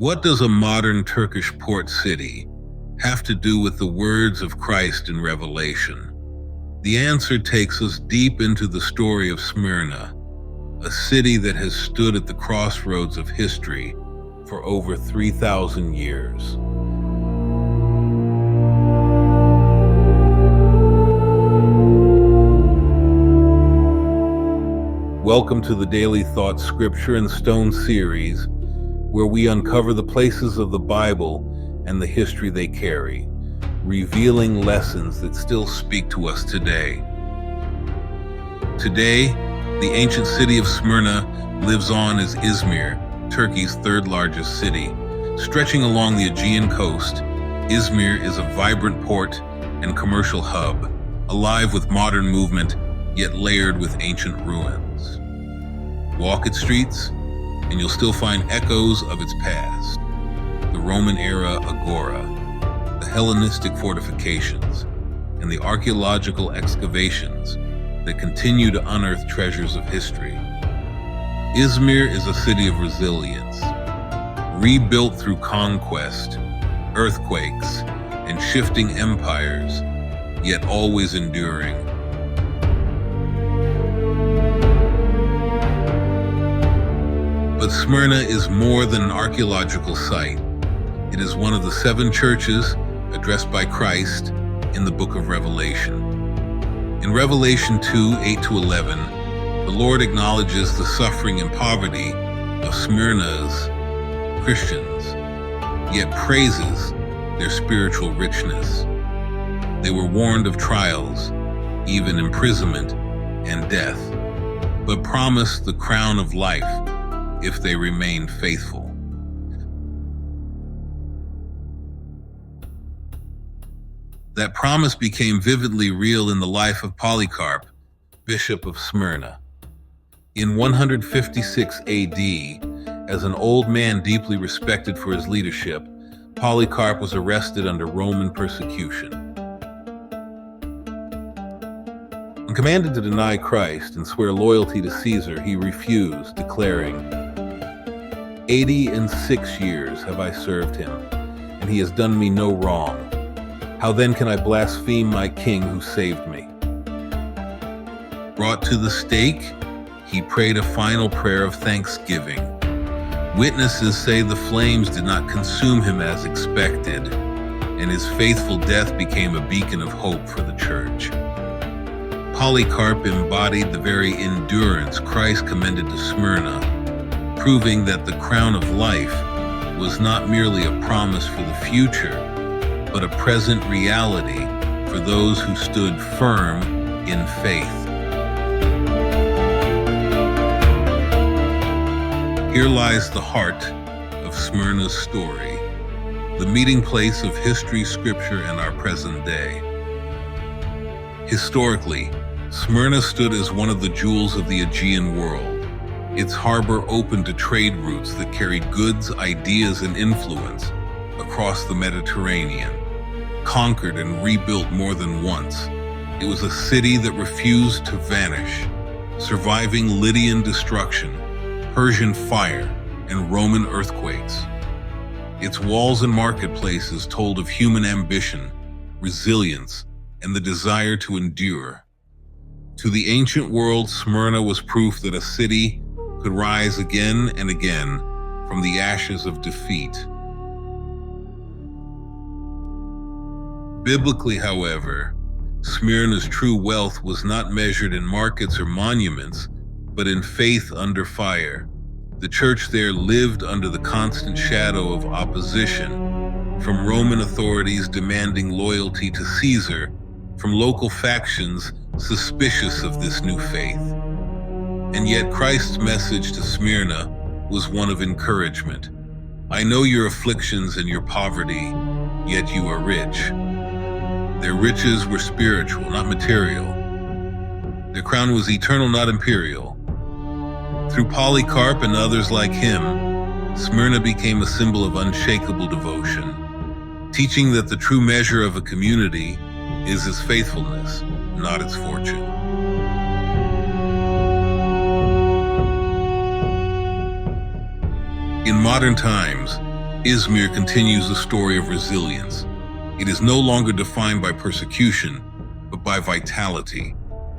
What does a modern Turkish port city have to do with the words of Christ in Revelation? The answer takes us deep into the story of Smyrna, a city that has stood at the crossroads of history for over 3,000 years. Welcome to the Daily Thought Scripture and Stone series, where we uncover the places of the Bible and the history they carry, revealing lessons that still speak to us today. Today, the ancient city of Smyrna lives on as Izmir, Turkey's third largest city. Stretching along the Aegean coast, Izmir is a vibrant port and commercial hub, alive with modern movement, yet layered with ancient ruins. Walk its streets, and you'll still find echoes of its past. The Roman-era agora, the Hellenistic fortifications, and the archaeological excavations that continue to unearth treasures of history. Izmir is a city of resilience, rebuilt through conquest, earthquakes, and shifting empires, yet always enduring. But Smyrna is more than an archaeological site. It is one of the 7 churches addressed by Christ in the book of Revelation. In Revelation 2:8-11, the Lord acknowledges the suffering and poverty of Smyrna's Christians, yet praises their spiritual richness. They were warned of trials, even imprisonment and death, but promised the crown of life if they remained faithful. That promise became vividly real in the life of Polycarp, Bishop of Smyrna. In 156 AD, as an old man deeply respected for his leadership, Polycarp was arrested under Roman persecution. When commanded to deny Christ and swear loyalty to Caesar, he refused, declaring, 86 years have I served him, and he has done me no wrong. How then can I blaspheme my king who saved me? Brought to the stake, he prayed a final prayer of thanksgiving. Witnesses say the flames did not consume him as expected, and his faithful death became a beacon of hope for the church. Polycarp embodied the very endurance Christ commended to Smyrna, proving that the crown of life was not merely a promise for the future, but a present reality for those who stood firm in faith. Here lies the heart of Smyrna's story, the meeting place of history, scripture, and our present day. Historically, Smyrna stood as one of the jewels of the Aegean world, its harbor open to trade routes that carried goods, ideas, and influence across the Mediterranean. Conquered and rebuilt more than once, it was a city that refused to vanish, surviving Lydian destruction, Persian fire, and Roman earthquakes. Its walls and marketplaces told of human ambition, resilience, and the desire to endure. To the ancient world, Smyrna was proof that a city could rise again and again from the ashes of defeat. Biblically, however, Smyrna's true wealth was not measured in markets or monuments, but in faith under fire. The church there lived under the constant shadow of opposition, from Roman authorities demanding loyalty to Caesar, from local factions suspicious of this new faith. And yet Christ's message to Smyrna was one of encouragement. I know your afflictions and your poverty, yet you are rich. Their riches were spiritual, not material. Their crown was eternal, not imperial. Through Polycarp and others like him, Smyrna became a symbol of unshakable devotion, teaching that the true measure of a community is its faithfulness, not its fortune. In modern times, İzmir continues a story of resilience. It is no longer defined by persecution, but by vitality,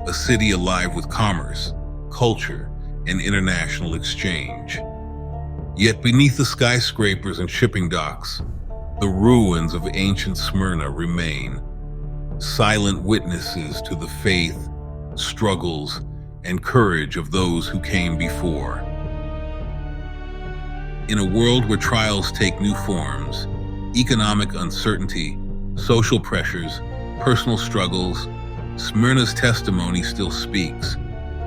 a city alive with commerce, culture, and international exchange. Yet beneath the skyscrapers and shipping docks, the ruins of ancient Smyrna remain, silent witnesses to the faith, struggles, and courage of those who came before. In a world where trials take new forms, economic uncertainty, social pressures, personal struggles, Smyrna's testimony still speaks.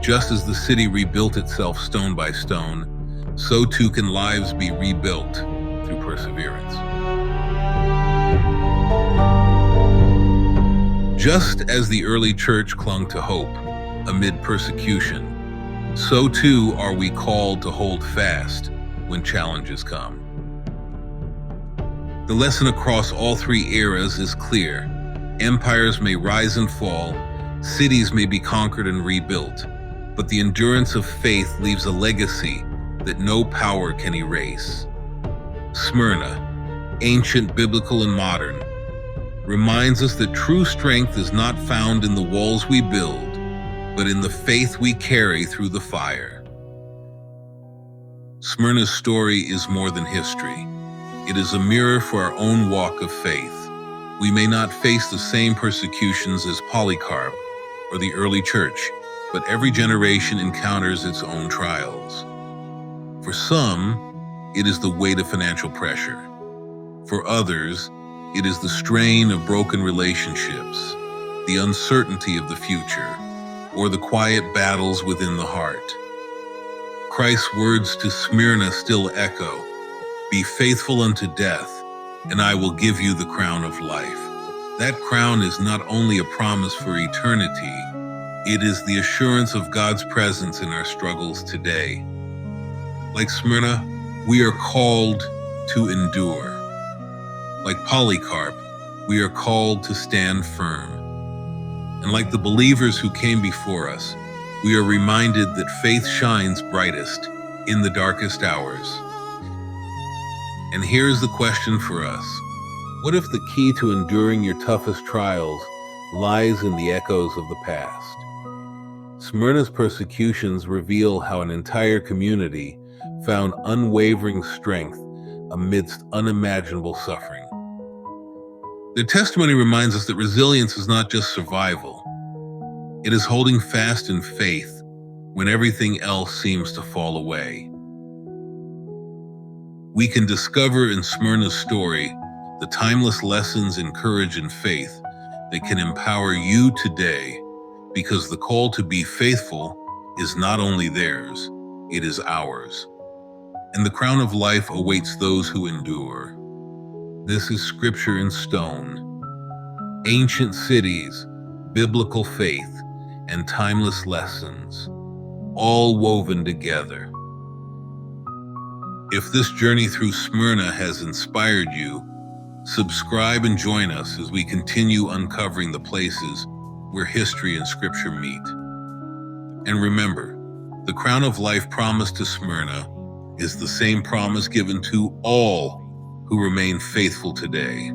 Just as the city rebuilt itself stone by stone, so too can lives be rebuilt through perseverance. Just as the early church clung to hope amid persecution, so too are we called to hold fast when challenges come. The lesson across all three eras is clear. Empires may rise and fall, cities may be conquered and rebuilt, but the endurance of faith leaves a legacy that no power can erase. Smyrna, ancient, biblical, and modern, reminds us that true strength is not found in the walls we build, but in the faith we carry through the fire. Smyrna's story is more than history. It is a mirror for our own walk of faith. We may not face the same persecutions as Polycarp or the early church, but every generation encounters its own trials. For some, it is the weight of financial pressure. For others, it is the strain of broken relationships, the uncertainty of the future, or the quiet battles within the heart. Christ's words to Smyrna still echo, "Be faithful unto death, and I will give you the crown of life." That crown is not only a promise for eternity, it is the assurance of God's presence in our struggles today. Like Smyrna, we are called to endure. Like Polycarp, we are called to stand firm. And like the believers who came before us, we are reminded that faith shines brightest in the darkest hours. And here's the question for us. What if the key to enduring your toughest trials lies in the echoes of the past? Smyrna's persecutions reveal how an entire community found unwavering strength amidst unimaginable suffering. Their testimony reminds us that resilience is not just survival. It is holding fast in faith when everything else seems to fall away. We can discover in Smyrna's story the timeless lessons in courage and faith that can empower you today, because the call to be faithful is not only theirs, it is ours. And the crown of life awaits those who endure. This is scripture in stone. Ancient cities, biblical faith, and timeless lessons, all woven together. If this journey through Smyrna has inspired you, subscribe and join us as we continue uncovering the places where history and scripture meet. And remember, the crown of life promised to Smyrna is the same promise given to all who remain faithful today.